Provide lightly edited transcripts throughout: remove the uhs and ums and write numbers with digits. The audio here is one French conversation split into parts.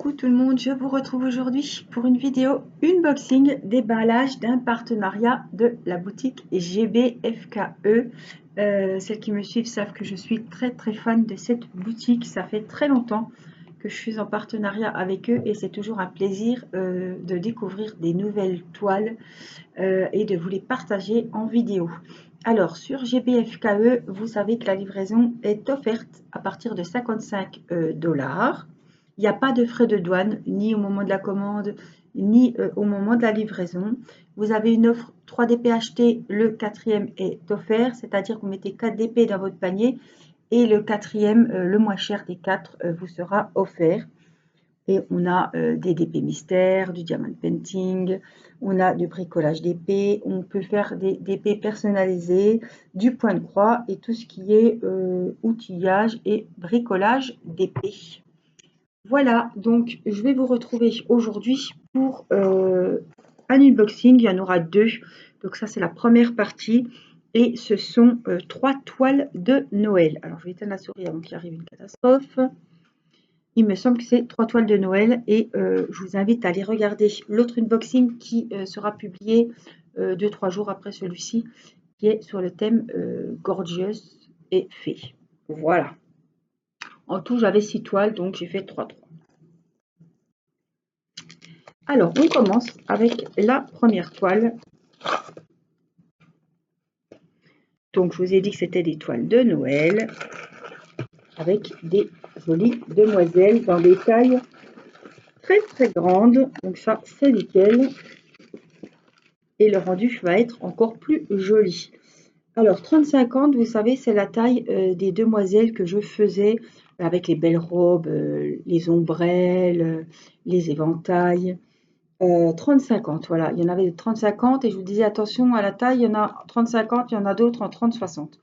Coucou tout le monde, je vous retrouve aujourd'hui pour une vidéo unboxing déballage d'un partenariat de la boutique GBFKE. Celles qui me suivent savent que je suis très fan de cette boutique. Ça fait très longtemps que je suis en partenariat avec eux et c'est toujours un plaisir de découvrir des nouvelles toiles et de vous les partager en vidéo. Alors sur GBFKE, vous savez que la livraison est offerte à partir de 55 $. Il n'y a pas de frais de douane, ni au moment de la commande, ni au moment de la livraison. Vous avez une offre 3 DP acheté, le quatrième est offert, c'est-à-dire que vous mettez 4 DP dans votre panier et le quatrième, le moins cher des 4, vous sera offert. Et on a des DP mystères, du diamond painting, on a du bricolage d'épée, on peut faire des DP personnalisés, du point de croix et tout ce qui est outillage et bricolage d'épée. Voilà, donc je vais vous retrouver aujourd'hui pour un unboxing. Il y en aura 2. Donc ça, c'est la première partie. Et ce sont 3 toiles de Noël. Alors, je vais éteindre la souris avant qu'il arrive une catastrophe. Il me semble que c'est 3 toiles de Noël. Et je vous invite à aller regarder l'autre unboxing qui sera publié 2-3 jours après celui-ci, qui est sur le thème Gorgeous et Fée. Voilà. En tout, j'avais 6 toiles, donc j'ai fait 3. Alors, on commence avec la première toile. Donc, je vous ai dit que c'était des toiles de Noël avec des jolies demoiselles dans des tailles très grandes. Donc ça, c'est nickel. Et le rendu va être encore plus joli. Alors, 30-50, vous savez, c'est la taille des demoiselles que je faisais avec les belles robes, les ombrelles, les éventails. 30-50, voilà, il y en avait de 30-50 et je vous disais attention à la taille, il y en a 30-50, il y en a d'autres en 30-60.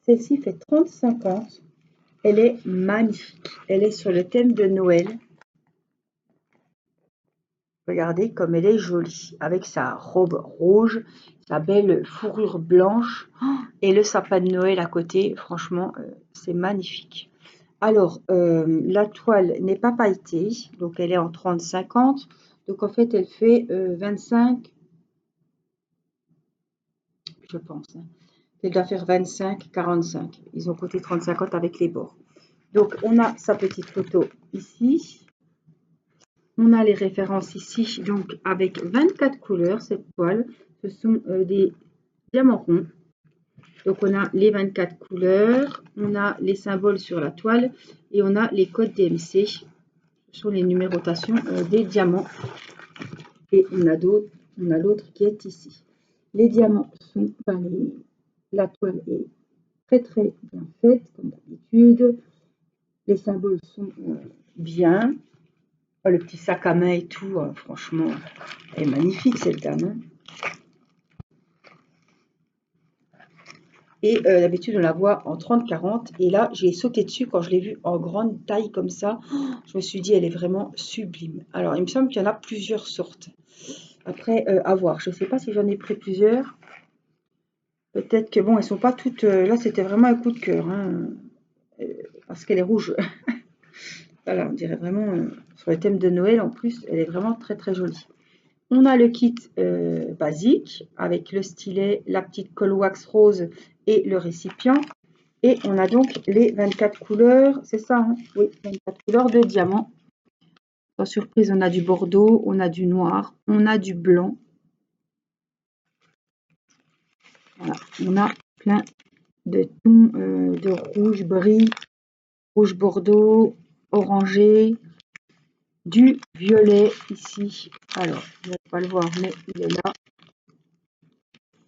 Celle-ci fait 30-50, elle est magnifique, elle est sur le thème de Noël. Regardez comme elle est jolie, avec sa robe rouge, sa belle fourrure blanche et le sapin de Noël à côté, franchement, c'est magnifique. Alors, la toile n'est pas pailletée, donc elle est en 30-50. Donc en fait, elle fait 25, je pense. Elle doit faire 25-45. Ils ont coté 30-50 avec les bords. Donc on a sa petite photo ici. On a les références ici, donc avec 24 couleurs, cette toile. Ce sont des diamants ronds. Donc on a les 24 couleurs, on a les symboles sur la toile et on a les codes DMC. Ce sont les numérotations des diamants. Et on a l'autre qui est ici. Les diamants sont, la toile est très bien faite, comme d'habitude. Les symboles sont bien. Oh, le petit sac à main et tout, franchement, elle est magnifique cette dame. Hein. Et d'habitude, on la voit en 30-40. Et là, j'ai sauté dessus quand je l'ai vue en grande taille comme ça. Je me suis dit, elle est vraiment sublime. Alors, il me semble qu'il y en a plusieurs sortes. Après, à voir. Je ne sais pas si j'en ai pris plusieurs. Peut-être que, bon, elles ne sont pas toutes... là, c'était vraiment un coup de cœur. Hein, parce qu'elle est rouge. Voilà, on dirait vraiment... sur le thème de Noël, en plus, elle est vraiment très jolie. On a le kit basique avec le stylet, la petite colle wax rose et le récipient. Et on a donc les 24 couleurs, c'est ça, hein? Oui, 24 couleurs de diamant. Sans surprise, on a du bordeaux, on a du noir, on a du blanc. Voilà, on a plein de tons de rouge bris, rouge bordeaux, orangé, du violet ici. Alors, vous n'allez pas le voir, mais il est là.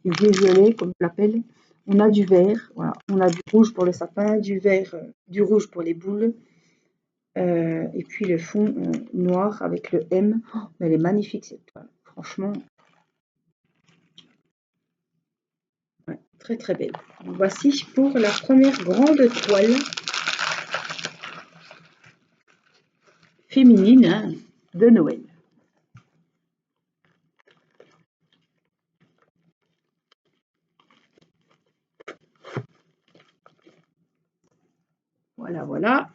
Du violet, comme je l'appelle. On a du vert, voilà. On a du rouge pour le sapin, du vert, du rouge pour les boules. Et puis le fond noir avec le M. Oh, mais elle est magnifique cette toile, franchement. Ouais, très belle. Voici pour la première grande toile féminine, hein, de Noël. Voilà.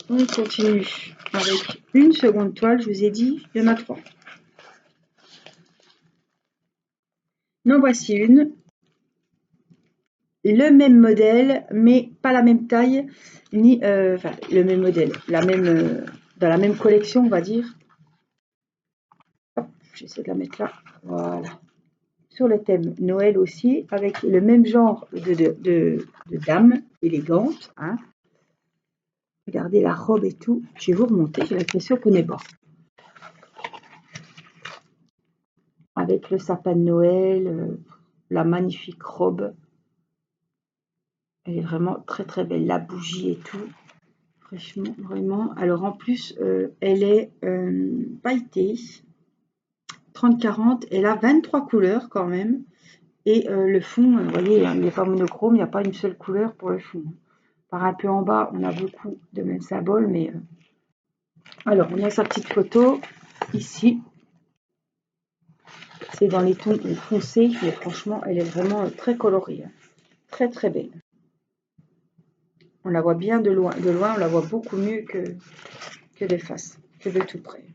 On continue avec une seconde toile. Je vous ai dit, il y en a 3. En voici une. Le même modèle, mais pas la même taille, ni enfin le même modèle, la même dans la même collection, on va dire. J'essaie de la mettre là. Voilà. Sur le thème Noël aussi, avec le même genre de dame élégante. Hein. Regardez la robe et tout. Je vais vous remonter, j'ai l'impression qu'on est bas. Avec le sapin de Noël, la magnifique robe. Elle est vraiment très très belle. La bougie et tout. Franchement, vraiment. Alors en plus, elle est pailletée. 30-40. Elle a 23 couleurs quand même. Et le fond, vous voyez, il n'est pas monochrome, il n'y a pas une seule couleur pour le fond. Par un peu en bas, on a beaucoup de mêmes symboles, mais alors on a sa petite photo ici. C'est dans les tons foncés, mais franchement, elle est vraiment très colorée, hein. Très très belle. On la voit bien de loin, on la voit beaucoup mieux que de face, que de tout près.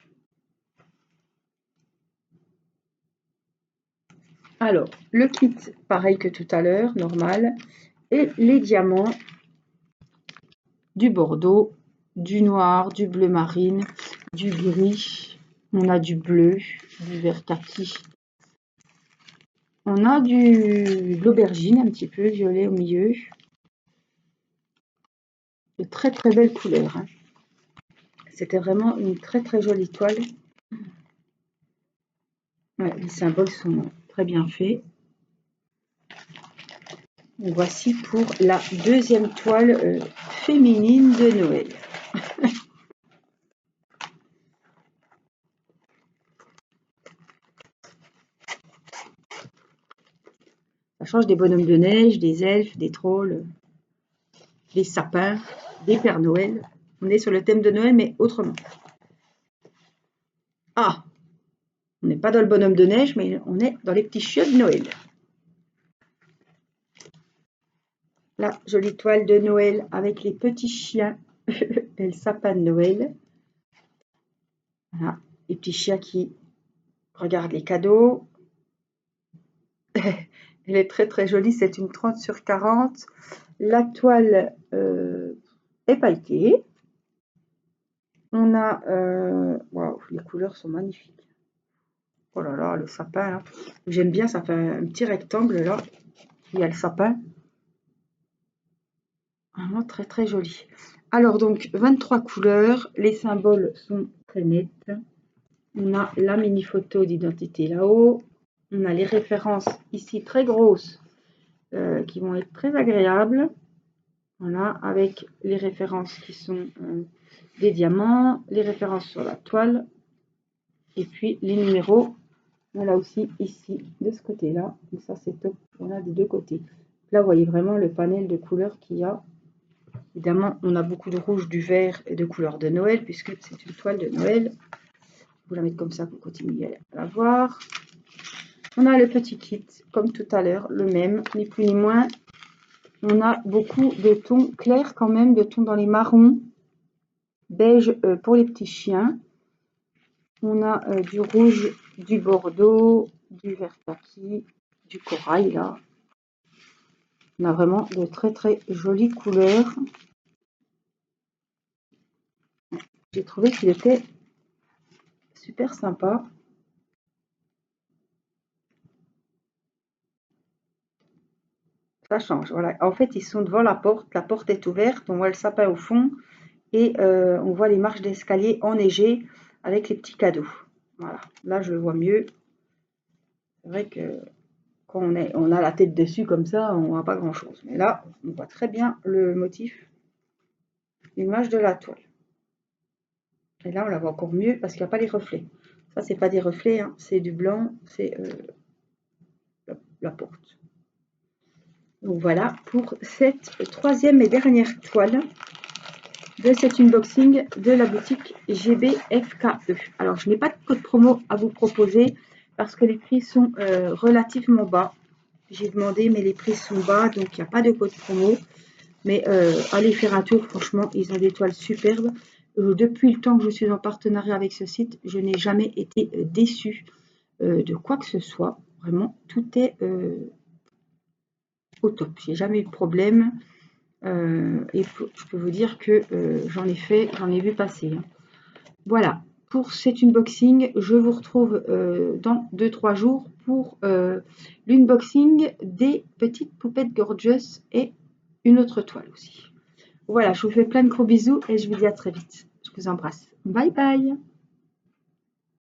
Alors, le kit, pareil que tout à l'heure, normal, et les diamants, du bordeaux, du noir, du bleu marine, du gris, on a du bleu, du vert kaki, on a de l'aubergine, un petit peu violet au milieu. De très très belles couleurs. Hein. C'était vraiment une très très jolie toile. Ouais, les symboles sont très bien faits. Voici pour la deuxième toile féminine de Noël. Ça change des bonhommes de neige, des elfes, des trolls, des sapins, des Pères Noël. On est sur le thème de Noël, mais autrement. Ah, on n'est pas dans le bonhomme de neige, mais on est dans les petits chiots de Noël. La jolie toile de Noël avec les petits chiens et le sapin de Noël. Voilà, les petits chiens qui regardent les cadeaux. Elle est très très jolie, c'est une 30/40. La toile est pailletée. On a, waouh, les couleurs sont magnifiques. Oh là là, le sapin, j'aime bien, ça fait un petit rectangle là. Il y a le sapin. Vraiment très très joli. Alors donc 23 couleurs, les symboles sont très nets. On a la mini photo d'identité là-haut. On a les références ici très grosses qui vont être très agréables. Voilà, avec les références qui sont des diamants, les références sur la toile et puis les numéros. On l'a aussi ici de ce côté-là. Et ça c'est top. On a des deux côtés. Là vous voyez vraiment le panel de couleurs qu'il y a. Évidemment, on a beaucoup de rouge, du vert et de couleurs de Noël, puisque c'est une toile de Noël. Vous la mettez comme ça pour continuer à la voir. On a le petit kit, comme tout à l'heure, le même, ni plus ni moins. On a beaucoup de tons clairs quand même, de tons dans les marrons, beige pour les petits chiens. On a du rouge, du bordeaux, du vert kaki, du corail là. On a vraiment de très très jolies couleurs. J'ai trouvé qu'il était super sympa. Ça change, voilà. En fait, ils sont devant la porte est ouverte, on voit le sapin au fond et on voit les marches d'escalier enneigées avec les petits cadeaux. Voilà, là je le vois mieux. C'est vrai que quand on a la tête dessus comme ça, on voit pas grand chose. Mais là, on voit très bien le motif, l'image de la toile. Et là, on la voit encore mieux parce qu'il n'y a pas les reflets. Ça, c'est pas des reflets, hein, c'est du blanc, c'est la porte. Donc voilà pour cette troisième et dernière toile de cet unboxing de la boutique GBFKE. Alors, je n'ai pas de code promo à vous proposer parce que les prix sont relativement bas. J'ai demandé, mais les prix sont bas, donc il n'y a pas de code promo. Mais allez faire un tour, franchement, ils ont des toiles superbes. Depuis le temps que je suis en partenariat avec ce site, je n'ai jamais été déçue de quoi que ce soit. Vraiment, tout est au top. J'ai jamais eu de problème. Et je peux vous dire que j'en ai vu passer, hein. Voilà, pour cet unboxing, je vous retrouve dans 2-3 jours pour l'unboxing des petites poupettes Gorgeous et une autre toile aussi. Voilà, je vous fais plein de gros bisous et je vous dis à très vite. Je vous embrasse. Bye bye!